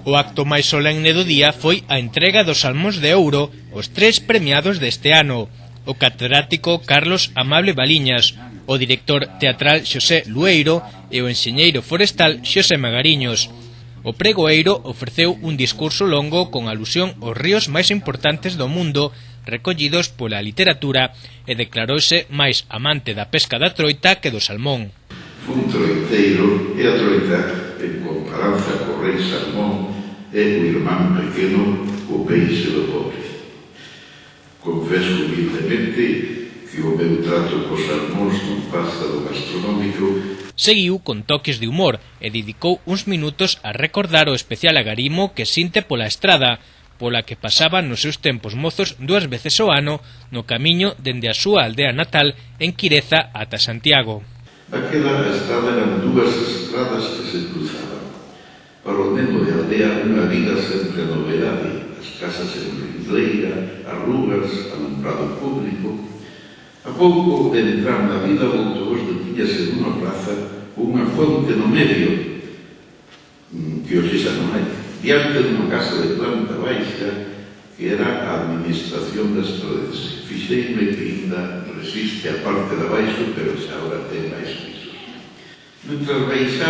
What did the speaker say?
O acto máis solemne do día foi a entrega dos Salmóns de Ouro aos 3 premiados deste ano: o catedrático Carlos Amable Valiñas, o director teatral Xosé Lueiro e o enxeñeiro forestal Xosé Magariños. O pregoeiro ofreceu un discurso longo con alusión aos ríos máis importantes do mundo recollidos pola literatura e declarouse máis amante da pesca da troita que do salmón. Fun troiteiro e a troita, en comparanza co rei salmón, é o irmán pequeno, o peixe do pobre. Confeso humildemente que o meu trato cos salmóns non pasa do gastronómico. Seguiu con toques de humor e dedicou uns minutos a recordar o especial agarimo que sinte pola estrada, pola que pasaba nos seus tempos mozos 2 veces ao ano no camiño dende a súa aldea natal en Quireza ata Santiago. Aquela estrada eran 2 estradas que se cruzaban. Para o neno de aldea unha vida sempre a novedade, as casas en rindleira, as rugas, alumbrado público. A pouco de entrar na vida o autobús detíñase nunha plaza unha fonte no medio, que hoxe xa non hai, diante dunha casa de planta baixa que era a administración das Todes. Fixeime que ainda resiste a parte de baixo, pero xa agora ten máis pisos. Mentre baixaba